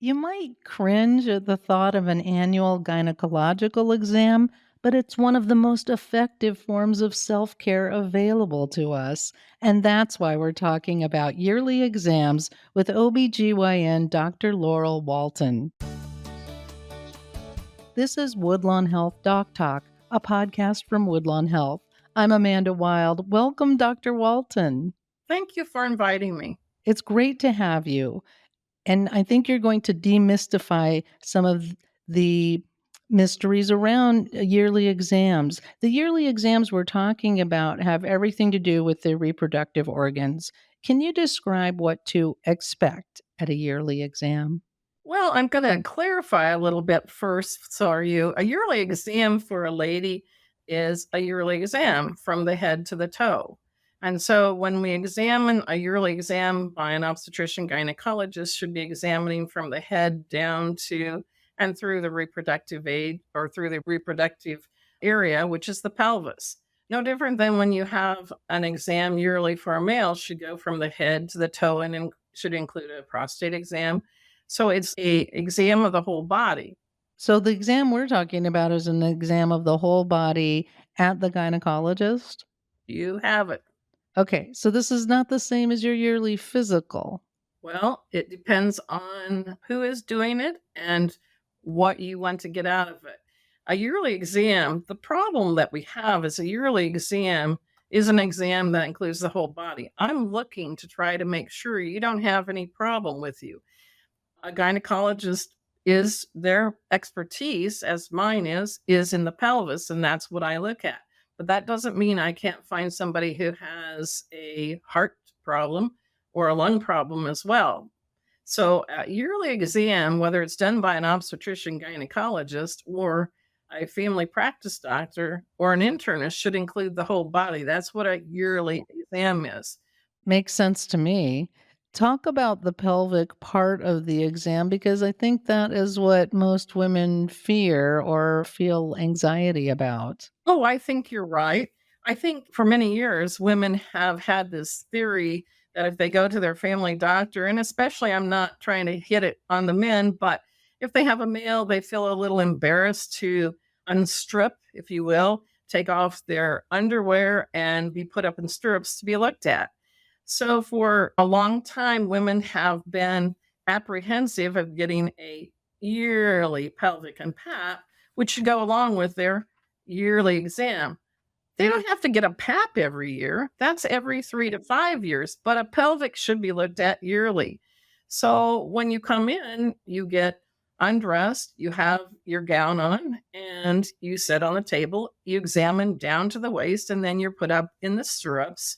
You might cringe at the thought of an annual gynecological exam, but it's one of the most effective forms of self care available to us. And that's why we're talking about yearly exams with OBGYN Dr. Laurel Walton. This is Woodlawn Health Doc Talk, a podcast from Woodlawn Health. I'm Amanda Wild. Welcome, Dr. Walton. Thank you for inviting me. It's great to have you. And I think you're going to demystify some of the mysteries around yearly exams. The yearly exams we're talking about have everything to do with the reproductive organs. Can you describe what to expect at a yearly exam? Well, I'm going to clarify a little bit first. So, are you a yearly exam for a lady is a yearly exam from the head to the toe. And so, when we examine a yearly exam by an obstetrician gynecologist, should be examining from the head down to and through the reproductive aid or through the reproductive area, which is the pelvis. No different than when you have an exam yearly for a male, should go from the head to the toe and should include a prostate exam. So it's a exam of the whole body. So, the exam we're talking about is an exam of the whole body at the gynecologist. You have it. Okay, so this is not the same as your yearly physical. Well, it depends on who is doing it and what you want to get out of it. A yearly exam, the problem that we have is a yearly exam is an exam that includes the whole body. I'm looking to try to make sure you don't have any problem with you. A gynecologist is their expertise, as mine is in the pelvis, and that's what I look at. But that doesn't mean I can't find somebody who has a heart problem or a lung problem as well. So, a yearly exam, whether it's done by an obstetrician gynecologist or a family practice doctor or an internist, should include the whole body. That's what a yearly exam is. Makes sense to me. Talk about the pelvic part of the exam because I think that is what most women fear or feel anxiety about. Oh, I think you're right. I think for many years, women have had this theory that if they go to their family doctor, and especially I'm not trying to hit it on the men, but if they have a male, they feel a little embarrassed to unstrip, if you will, take off their underwear and be put up in stirrups to be looked at. So for a long time, women have been apprehensive of getting a yearly pelvic and pap, which should go along with their yearly exam. They don't have to get a PAP every year. That's every 3 to 5 years, but a pelvic should be looked at yearly. So when you come in, you get undressed, you have your gown on, and you sit on the table, you examine down to the waist, and then you're put up in the stirrups.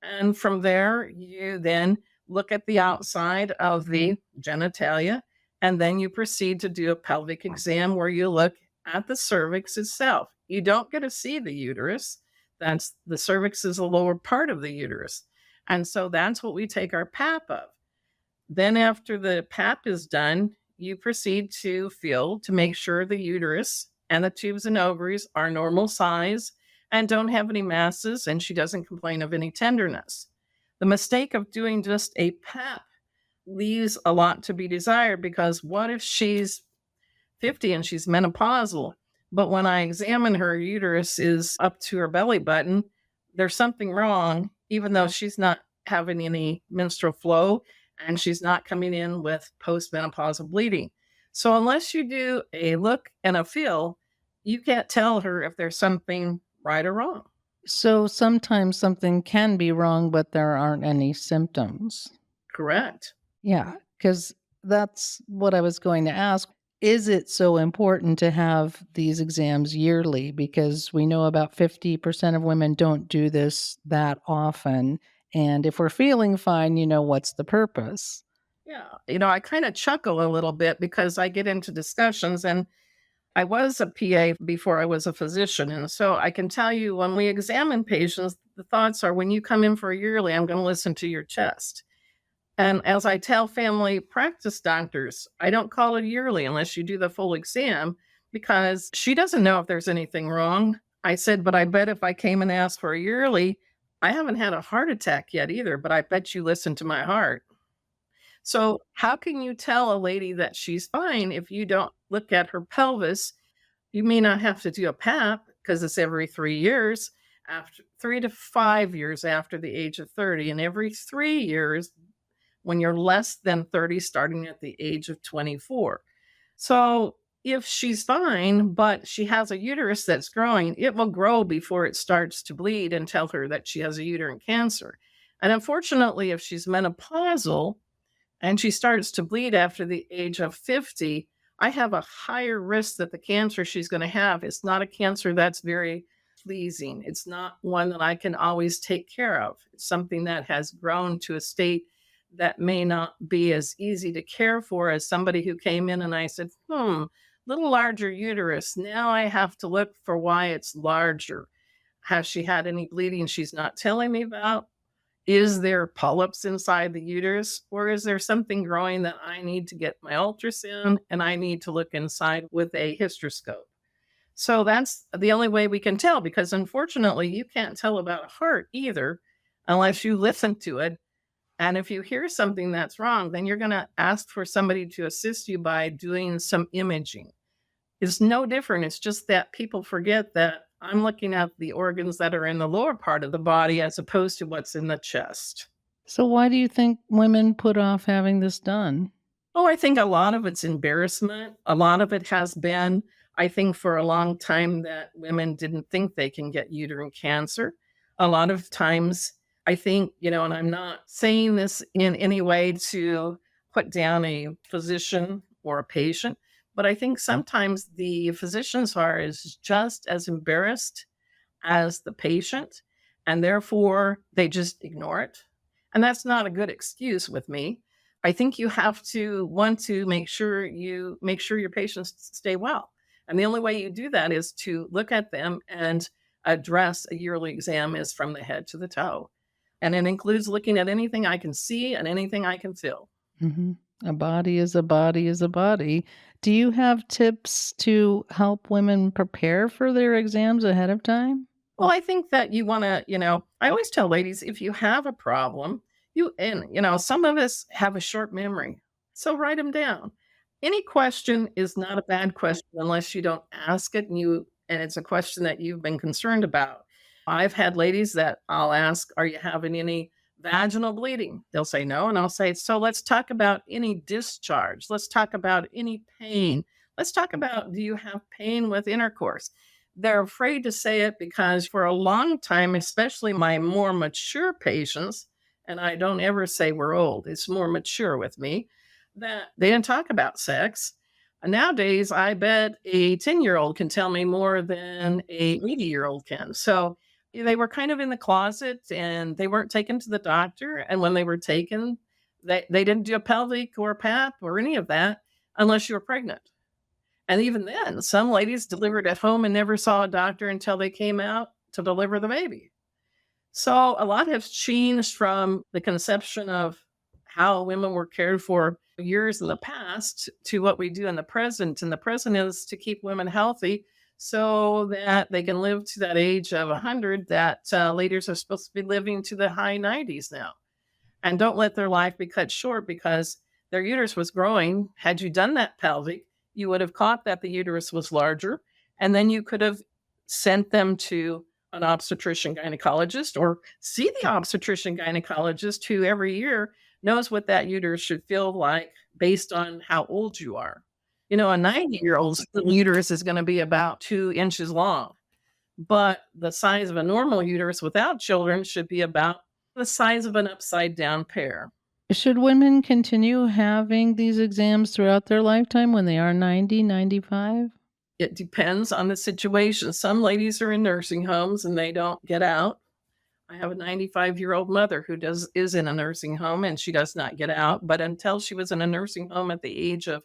And from there, you then look at the outside of the genitalia, and then you proceed to do a pelvic exam where you look at the cervix itself. You don't get to see the uterus. That's the cervix is the lower part of the uterus. And so that's what we take our pap of. Then, after the pap is done, you proceed to feel to make sure the uterus and the tubes and ovaries are normal size and don't have any masses, and she doesn't complain of any tenderness. The mistake of doing just a pap leaves a lot to be desired because what if she's 50 and she's menopausal? But when I examine her uterus is up to her belly button, there's something wrong, even though she's not having any menstrual flow and she's not coming in with postmenopausal bleeding. So unless you do a look and a feel, you can't tell her if there's something right or wrong. So sometimes something can be wrong, but there aren't any symptoms. Correct. Yeah, because that's what I was going to ask. Is it so important to have these exams yearly? Because we know about 50% of women don't do this that often. And if we're feeling fine, what's the purpose? Yeah. I kind of chuckle a little bit because I get into discussions and I was a PA before I was a physician. And so I can tell you when we examine patients, the thoughts are when you come in for a yearly, I'm going to listen to your chest. And as I tell family practice doctors, I don't call it yearly unless you do the full exam because she doesn't know if there's anything wrong. I said, but I bet if I came and asked for a yearly, I haven't had a heart attack yet either, but I bet you listen to my heart. So, how can you tell a lady that she's fine if you don't look at her pelvis? You may not have to do a PAP because it's every 3 years, after 3 to 5 years after the age of 30, and every 3 years when you're less than 30, starting at the age of 24. So if she's fine, but she has a uterus that's growing, it will grow before it starts to bleed and tell her that she has a uterine cancer. And unfortunately, if she's menopausal and she starts to bleed after the age of 50, I have a higher risk that the cancer she's going to have is not a cancer that's very pleasing. It's not one that I can always take care of. It's something that has grown to a state that may not be as easy to care for as somebody who came in and I said, little larger uterus. Now I have to look for why it's larger. Has she had any bleeding she's not telling me about? Is there polyps inside the uterus, or is there something growing that I need to get my ultrasound and I need to look inside with a hysteroscope? So that's the only way we can tell because unfortunately, you can't tell about a heart either unless you listen to it. And if you hear something that's wrong, then you're going to ask for somebody to assist you by doing some imaging. It's no different. It's just that people forget that I'm looking at the organs that are in the lower part of the body as opposed to what's in the chest. So why do you think women put off having this done? Oh, I think a lot of it's embarrassment. A lot of it has been, I think, for a long time that women didn't think they can get uterine cancer. A lot of times, I think, and I'm not saying this in any way to put down a physician or a patient, but I think sometimes the physicians are is just as embarrassed as the patient, and therefore they just ignore it. And that's not a good excuse with me. I think you have to want to make sure your patients stay well. And the only way you do that is to look at them and address a yearly exam is from the head to the toe. And it includes looking at anything I can see and anything I can feel. Mhm. A body is a body is a body. Do you have tips to help women prepare for their exams ahead of time? Well, I think that you want to, I always tell ladies if you have a problem, some of us have a short memory. So write them down. Any question is not a bad question unless you don't ask it and it's a question that you've been concerned about. I've had ladies that I'll ask, "Are you having any vaginal bleeding?" They'll say no, and I'll say, "So let's talk about any discharge. Let's talk about any pain. Let's talk about do you have pain with intercourse?" They're afraid to say it because for a long time, especially my more mature patients, and I don't ever say we're old, it's more mature with me, that they didn't talk about sex. Nowadays, I bet a 10-year-old can tell me more than a 80-year-old can. So they were kind of in the closet and they weren't taken to the doctor. And when they were taken, they didn't do a pelvic or a PAP or any of that unless you were pregnant. And even then, some ladies delivered at home and never saw a doctor until they came out to deliver the baby. So a lot has changed from the conception of how women were cared for years in the past to what we do in the present. And the present is to keep women healthy so that they can live to that age of 100 that ladies are supposed to be living to the high 90s now. And don't let their life be cut short because their uterus was growing. Had you done that pelvic, you would have caught that the uterus was larger, and then you could have sent them to an obstetrician gynecologist or see the obstetrician gynecologist who every year knows what that uterus should feel like based on how old you are. A 90-year-old's uterus is going to be about 2 inches long, but the size of a normal uterus without children should be about the size of an upside down pear. Should women continue having these exams throughout their lifetime when they are 90, 95? It depends on the situation. Some ladies are in nursing homes and they don't get out. I have a 95-year-old mother who is in a nursing home and she does not get out. But until she was in a nursing home at the age of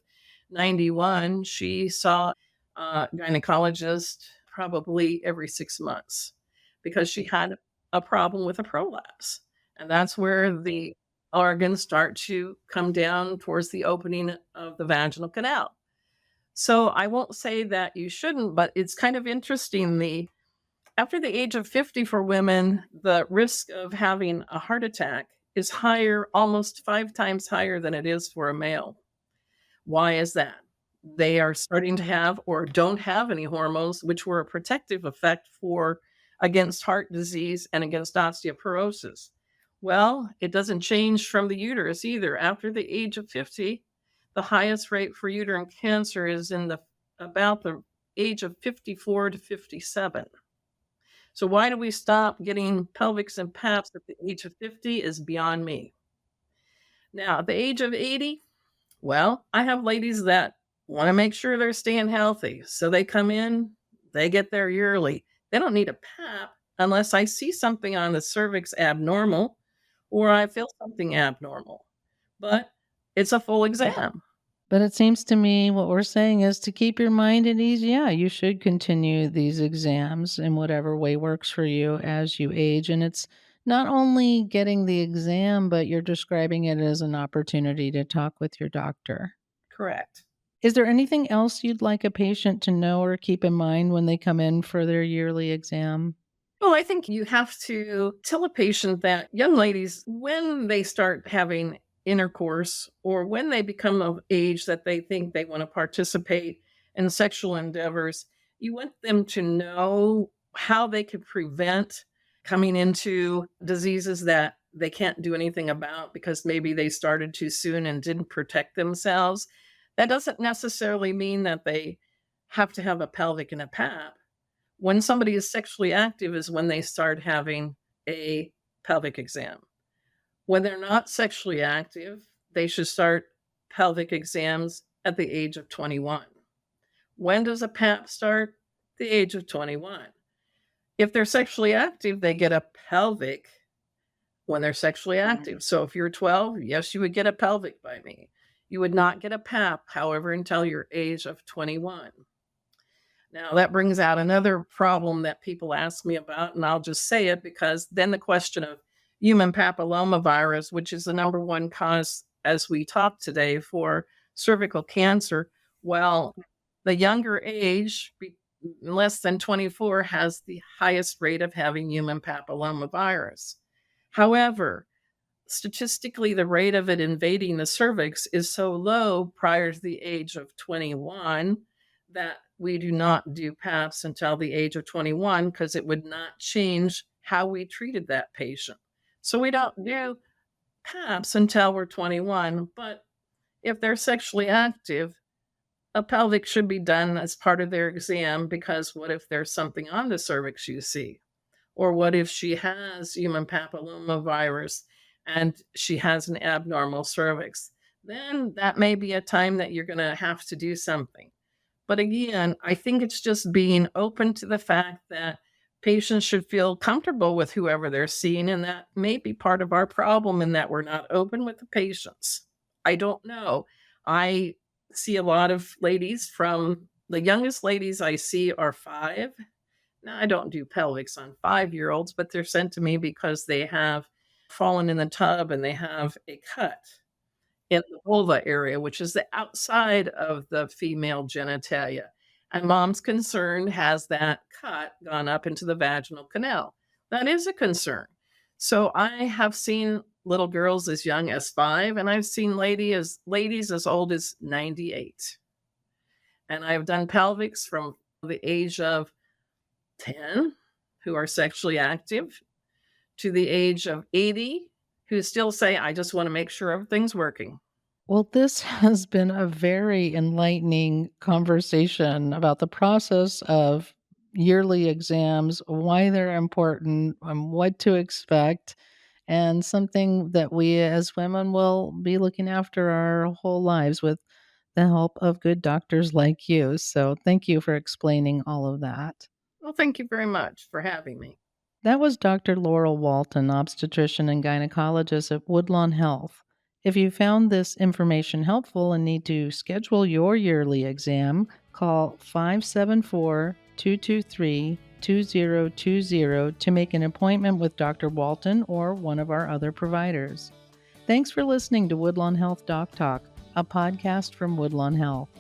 91, she saw a gynecologist probably every 6 months because she had a problem with a prolapse. And that's where the organs start to come down towards the opening of the vaginal canal. So I won't say that you shouldn't, but it's kind of interesting. After the age of 50 for women, the risk of having a heart attack is higher, almost 5 times higher than it is for a male. Why is that? They are starting to have or don't have any hormones, which were a protective effect for against heart disease and against osteoporosis. Well, it doesn't change from the uterus either. After the age of 50, the highest rate for uterine cancer is in the about the age of 54 to 57. So why do we stop getting pelvics and paps at the age of 50 is beyond me. Now, at the age of 80, well, I have ladies that want to make sure they're staying healthy. So they come in, they get their yearly. They don't need a PAP unless I see something on the cervix abnormal or I feel something abnormal. But it's a full exam. But it seems to me what we're saying is to keep your mind at ease. Yeah, you should continue these exams in whatever way works for you as you age. And it's not only getting the exam, but you're describing it as an opportunity to talk with your doctor. Correct. Is there anything else you'd like a patient to know or keep in mind when they come in for their yearly exam? Well, I think you have to tell a patient that young ladies, when they start having intercourse or when they become of age that they think they want to participate in sexual endeavors, you want them to know how they can prevent coming into diseases that they can't do anything about because maybe they started too soon and didn't protect themselves. That doesn't necessarily mean that they have to have a pelvic and a pap. When somebody is sexually active is when they start having a pelvic exam. When they're not sexually active, they should start pelvic exams at the age of 21. When does a PAP start? The age of 21. If they're sexually active, they get a pelvic when they're sexually active. So if you're 12, yes, you would get a pelvic by me. You would not get a PAP, however, until your age of 21. Now, that brings out another problem that people ask me about, and I'll just say it because then the question of human papillomavirus, which is the number one cause, as we talk today, for cervical cancer. Well, the younger age, less than 24, has the highest rate of having human papillomavirus. However, statistically, the rate of it invading the cervix is so low prior to the age of 21 that we do not do PAPs until the age of 21 because it would not change how we treated that patient. So we don't do PAPs until we're 21. But if they're sexually active, a pelvic should be done as part of their exam because what if there's something on the cervix you see? Or what if she has human papillomavirus and she has an abnormal cervix? Then that may be a time that you're going to have to do something. But again, I think it's just being open to the fact that patients should feel comfortable with whoever they're seeing, and that may be part of our problem in that we're not open with the patients. I don't know. I see a lot of ladies from the youngest ladies I see are 5. Now, I don't do pelvics on 5-year-olds, but they're sent to me because they have fallen in the tub and they have a cut in the vulva area, which is the outside of the female genitalia. And mom's concern, has that cut gone up into the vaginal canal? That is a concern. So I have seen little girls as young as 5, and I've seen ladies as old as 98. And I've done pelvics from the age of 10 who are sexually active to the age of 80 who still say, I just want to make sure everything's working. Well, this has been a very enlightening conversation about the process of yearly exams, why they're important, what to expect, and something that we as women will be looking after our whole lives with the help of good doctors like you. So, thank you for explaining all of that. Well, thank you very much for having me. That was Dr. Laurel Walton, obstetrician and gynecologist at Woodlawn Health. If you found this information helpful and need to schedule your yearly exam, call 574 223 2020 to make an appointment with Dr. Walton or one of our other providers. Thanks for listening to Woodlawn Health Doc Talk, a podcast from Woodlawn Health.